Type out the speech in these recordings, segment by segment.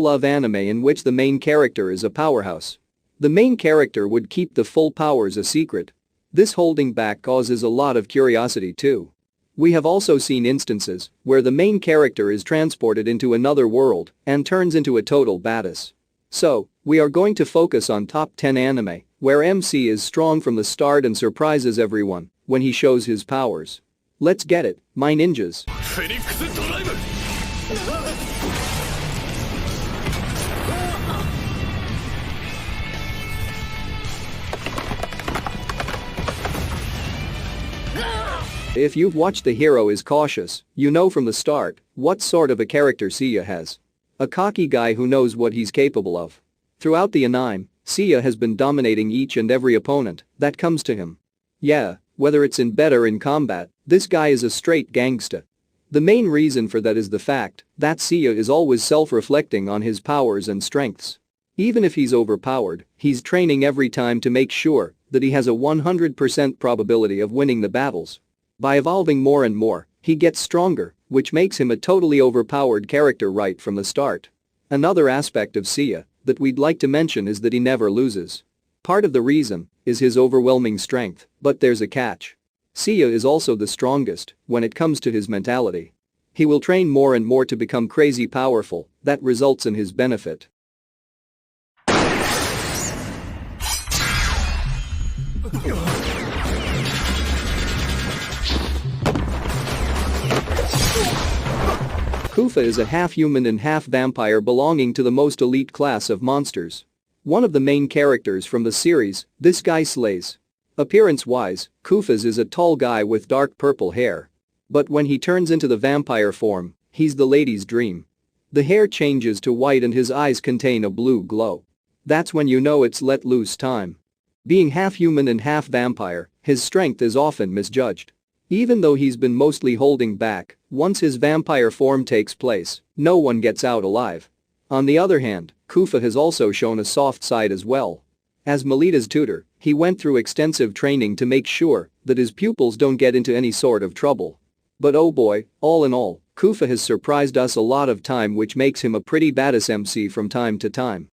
love anime in which the main character is a powerhouse. The main character would keep the full powers a secret. This holding back causes a lot of curiosity too. We have also seen instances where the main character is transported into another world and turns into a total badass. So, we are going to focus on top 10 anime where MC is strong from the start and surprises everyone when he shows his powers. Let's get it, my ninjas. If you've watched The Hero is Cautious, you know from the start what sort of a character Seiya has. A cocky guy who knows what he's capable of. Throughout the anime, Seiya has been dominating each and every opponent that comes to him. Yeah, whether it's in bed or in combat, this guy is a straight gangsta. The main reason for that is the fact that Seiya is always self-reflecting on his powers and strengths. Even if he's overpowered, he's training every time to make sure that he has a 100% probability of winning the battles. By evolving more and more, he gets stronger, which makes him a totally overpowered character right from the start. Another aspect of Seiya that we'd like to mention is that he never loses. Part of the reason is his overwhelming strength, but there's a catch. Seiya is also the strongest when it comes to his mentality. He will train more and more to become crazy powerful, that results in his benefit. Kufa is a half-human and half-vampire belonging to the most elite class of monsters. One of the main characters from the series, this guy slays. Appearance-wise, Kufa's is a tall guy with dark purple hair. But when he turns into the vampire form, he's the lady's dream. The hair changes to white and his eyes contain a blue glow. That's when you know it's let loose time. Being half-human and half-vampire, his strength is often misjudged. Even though he's been mostly holding back, once his vampire form takes place, no one gets out alive. On the other hand, Kufa has also shown a soft side as well. As Melita's tutor, he went through extensive training to make sure that his pupils don't get into any sort of trouble. But oh boy, all in all, Kufa has surprised us a lot of time, which makes him a pretty badass MC from time to time.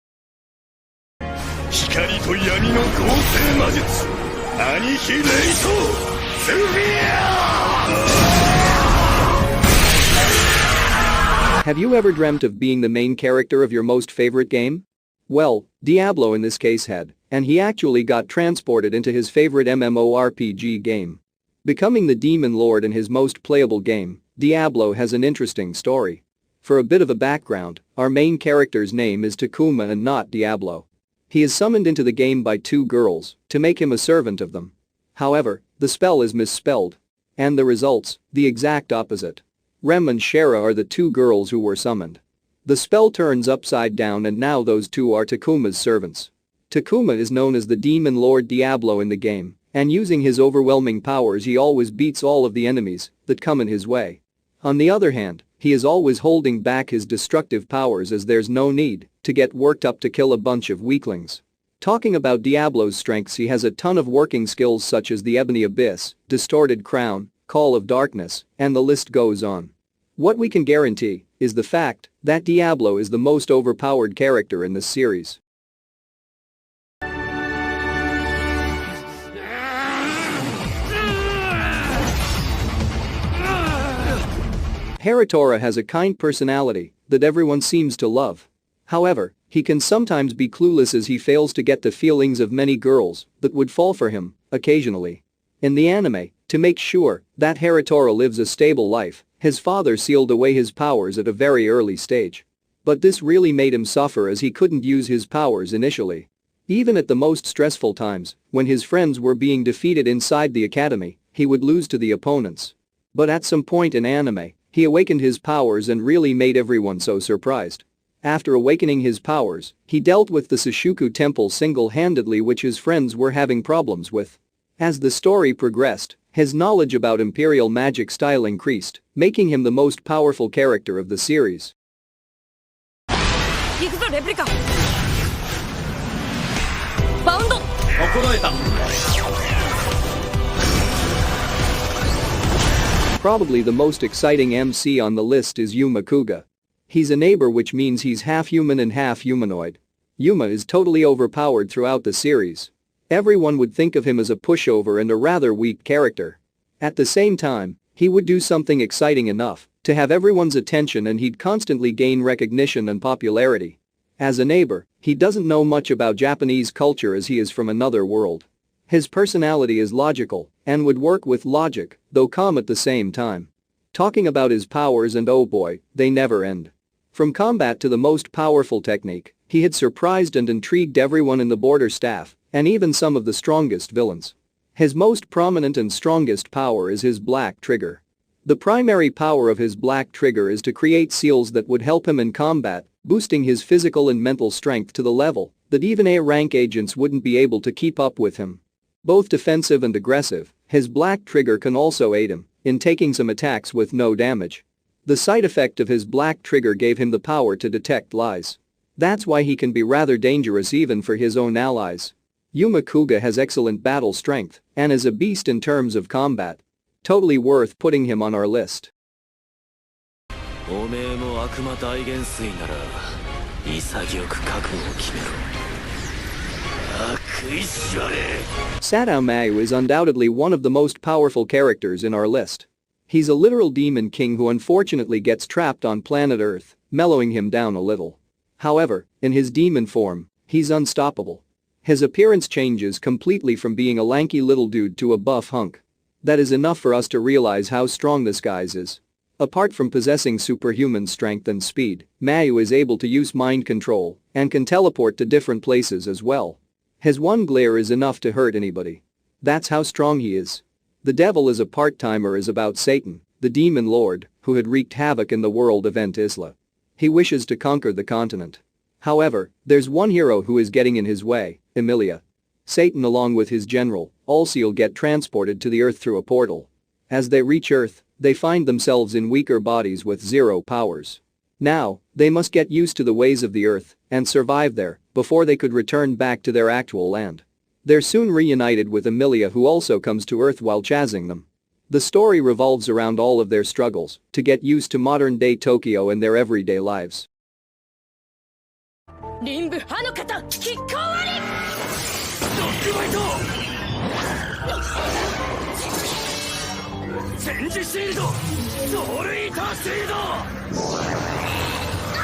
Have you ever dreamt of being the main character of your most favorite game? Well, Diablo in this case had, and he actually got transported into his favorite MMORPG game. Becoming the Demon Lord in his most playable game, Diablo has an interesting story. For a bit of a background, our main character's name is Takuma and not Diablo. He is summoned into the game by two girls to make him a servant of them. However, the spell is misspelled. And the results, the exact opposite. Rem and Shara are the two girls who were summoned. The spell turns upside down and now those two are Takuma's servants. Takuma is known as the Demon Lord Diablo in the game, and using his overwhelming powers he always beats all of the enemies that come in his way. On the other hand, he is always holding back his destructive powers as there's no need to get worked up to kill a bunch of weaklings. Talking about Diablo's strengths, he has a ton of working skills such as the Ebony Abyss, Distorted Crown, Call of Darkness, and the list goes on. What we can guarantee is the fact that Diablo is the most overpowered character in this series. Haratora has a kind personality that everyone seems to love. However, he can sometimes be clueless as he fails to get the feelings of many girls that would fall for him, occasionally. In the anime, to make sure that Haratora lives a stable life, his father sealed away his powers at a very early stage. But this really made him suffer as he couldn't use his powers initially. Even at the most stressful times, when his friends were being defeated inside the academy, he would lose to the opponents. But at some point in anime, he awakened his powers and really made everyone so surprised. After awakening his powers, he dealt with the Sashuku Temple single-handedly, which his friends were having problems with. As the story progressed, his knowledge about Imperial magic style increased, making him the most powerful character of the series. Probably the most exciting MC on the list is Yu Makuga. He's a neighbor, which means he's half human and half humanoid. Yuma is totally overpowered throughout the series. Everyone would think of him as a pushover and a rather weak character. At the same time, he would do something exciting enough to have everyone's attention, and he'd constantly gain recognition and popularity. As a neighbor, he doesn't know much about Japanese culture as he is from another world. His personality is logical and would work with logic, though calm at the same time. Talking about his powers, and oh boy, they never end. From combat to the most powerful technique, he had surprised and intrigued everyone in the border staff, and even some of the strongest villains. His most prominent and strongest power is his black trigger. The primary power of his black trigger is to create seals that would help him in combat, boosting his physical and mental strength to the level that even A-rank agents wouldn't be able to keep up with him. Both defensive and aggressive, his black trigger can also aid him in taking some attacks with no damage. The side effect of his black trigger gave him the power to detect lies. That's why he can be rather dangerous even for his own allies. Yuma Kuga has excellent battle strength and is a beast in terms of combat. Totally worth putting him on our list. Sadao Mayu is undoubtedly one of the most powerful characters in our list. He's a literal demon king who unfortunately gets trapped on planet Earth, mellowing him down a little. However, in his demon form, he's unstoppable. His appearance changes completely from being a lanky little dude to a buff hunk. That is enough for us to realize how strong this guy is. Apart from possessing superhuman strength and speed, Mayu is able to use mind control and can teleport to different places as well. His one glare is enough to hurt anybody. That's how strong he is. The devil is a part-timer is about Satan, the demon lord, who had wreaked havoc in the world of Ent Isla. He wishes to conquer the continent. However, there's one hero who is getting in his way, Emilia. Satan along with his general, Alciel, get transported to the Earth through a portal. As they reach Earth, they find themselves in weaker bodies with zero powers. Now, they must get used to the ways of the Earth and survive there before they could return back to their actual land. They're soon reunited with Emilia, who also comes to Earth while chasing them. The story revolves around all of their struggles to get used to modern-day Tokyo and their everyday lives.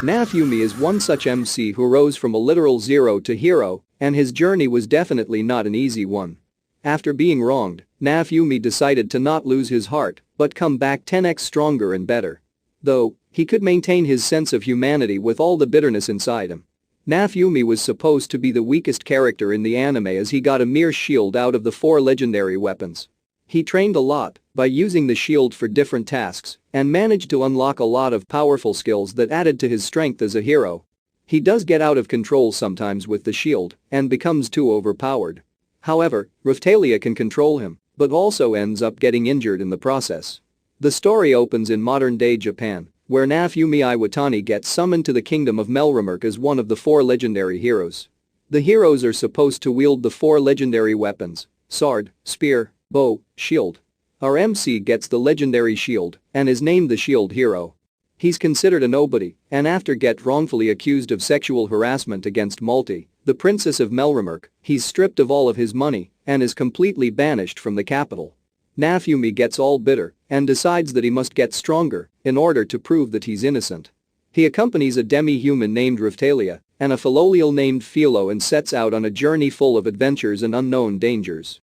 Naofumi is one such MC who rose from a literal zero to hero, and his journey was definitely not an easy one. After being wronged, Naofumi decided to not lose his heart, but come back 10x stronger and better. Though, he could maintain his sense of humanity with all the bitterness inside him. Naofumi was supposed to be the weakest character in the anime as he got a mere shield out of the 4 legendary weapons. He trained a lot by using the shield for different tasks and managed to unlock a lot of powerful skills that added to his strength as a hero. He does get out of control sometimes with the shield and becomes too overpowered. However, Raphtalia can control him, but also ends up getting injured in the process. The story opens in modern-day Japan, where Naofumi Iwatani gets summoned to the kingdom of Melromark as one of the 4 legendary heroes. The heroes are supposed to wield the 4 legendary weapons: sword, spear, bow, shield. Our MC gets the legendary shield and is named the Shield Hero. He's considered a nobody, and after get wrongfully accused of sexual harassment against Multi, the princess of Melromark, he's stripped of all of his money and is completely banished from the capital. Naofumi gets all bitter and decides that he must get stronger in order to prove that he's innocent. He accompanies a demi-human named Raphtalia and a Philolial named Philo and sets out on a journey full of adventures and unknown dangers.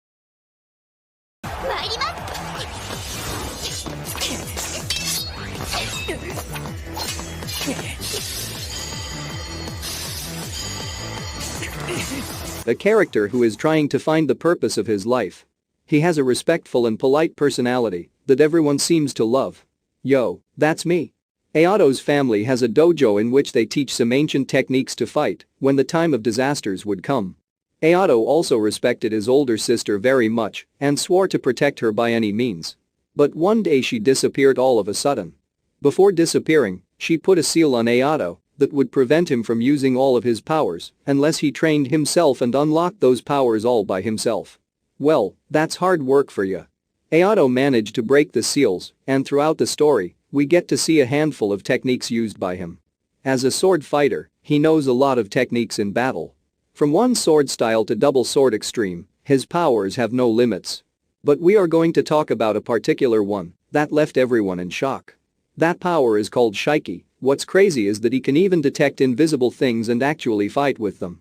A character who is trying to find the purpose of his life. He has a respectful and polite personality that everyone seems to love. Yo, that's me. Ayato's family has a dojo in which they teach some ancient techniques to fight when the time of disasters would come. Ayato also respected his older sister very much and swore to protect her by any means. But one day she disappeared all of a sudden. Before disappearing, she put a seal on Ayato that would prevent him from using all of his powers unless he trained himself and unlocked those powers all by himself. Well, that's hard work for ya. Ayato managed to break the seals, and throughout the story, we get to see a handful of techniques used by him. As a sword fighter, he knows a lot of techniques in battle. From one sword style to double sword extreme, his powers have no limits. But we are going to talk about a particular one that left everyone in shock. That power is called Shiki. What's crazy is that he can even detect invisible things and actually fight with them.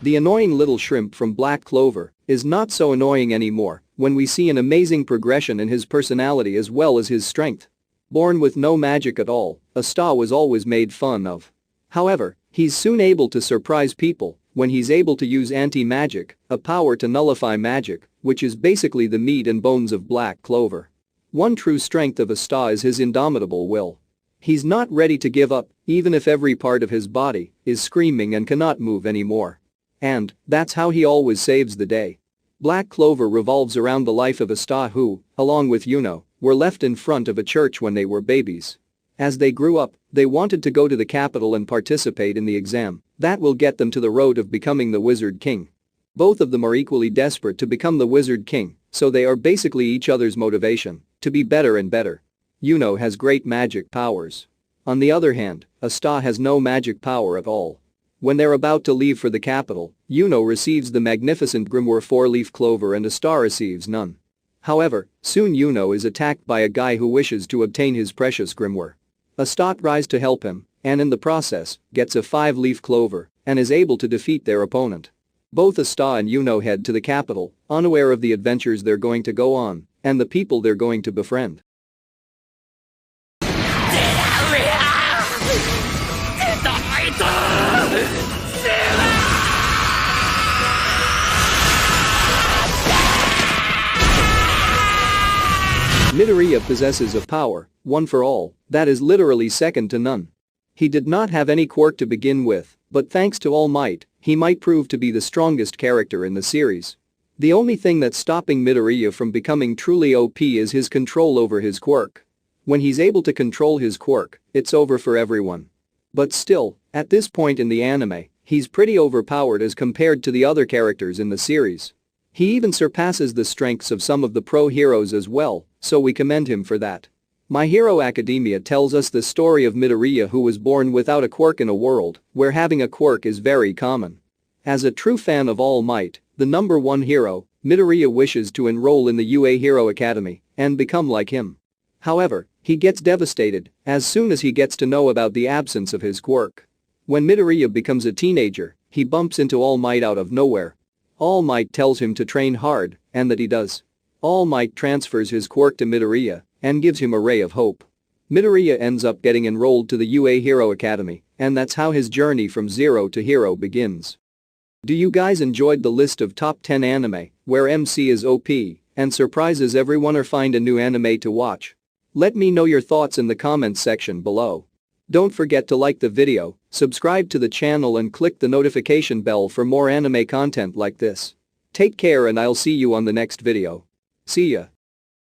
The annoying little shrimp from Black Clover is not so annoying anymore when we see an amazing progression in his personality as well as his strength. Born with no magic at all, Asta was always made fun of. However, he's soon able to surprise people when he's able to use anti-magic, a power to nullify magic, which is basically the meat and bones of Black Clover. One true strength of Asta is his indomitable will. He's not ready to give up, even if every part of his body is screaming and cannot move anymore. And that's how he always saves the day. Black Clover revolves around the life of Asta who, along with Yuno, were left in front of a church when they were babies. As they grew up, they wanted to go to the capital and participate in the exam that will get them to the road of becoming the Wizard King. Both of them are equally desperate to become the Wizard King, so they are basically each other's motivation to be better and better. Yuno has great magic powers. On the other hand, Asta has no magic power at all. When they're about to leave for the capital, Yuno receives the magnificent Grimoire 4-leaf clover and Asta receives none. However, soon Yuno is attacked by a guy who wishes to obtain his precious grimoire. Asta tries to help him, and in the process, gets a 5-leaf clover and is able to defeat their opponent. Both Asta and Yuno head to the capital, unaware of the adventures they're going to go on and the people they're going to befriend. Midoriya possesses a power, one for all, that is literally second to none. He did not have any quirk to begin with, but thanks to All Might, he might prove to be the strongest character in the series. The only thing that's stopping Midoriya from becoming truly OP is his control over his quirk. When he's able to control his quirk, it's over for everyone. But still, at this point in the anime, he's pretty overpowered as compared to the other characters in the series. He even surpasses the strengths of some of the pro heroes as well, so we commend him for that. My Hero Academia tells us the story of Midoriya who was born without a quirk in a world where having a quirk is very common. As a true fan of All Might, the number one hero, Midoriya wishes to enroll in the UA Hero Academy and become like him. However, he gets devastated as soon as he gets to know about the absence of his quirk. When Midoriya becomes a teenager, he bumps into All Might out of nowhere. All Might tells him to train hard, and that he does. All Might transfers his quirk to Midoriya and gives him a ray of hope. Midoriya ends up getting enrolled to the UA Hero Academy, and that's how his journey from zero to hero begins. Do you guys enjoyed the list of top 10 anime where MC is OP and surprises everyone or find a new anime to watch? Let me know your thoughts in the comments section below. Don't forget to like the video, subscribe to the channel and click the notification bell for more anime content like this. Take care and I'll see you on the next video. See ya.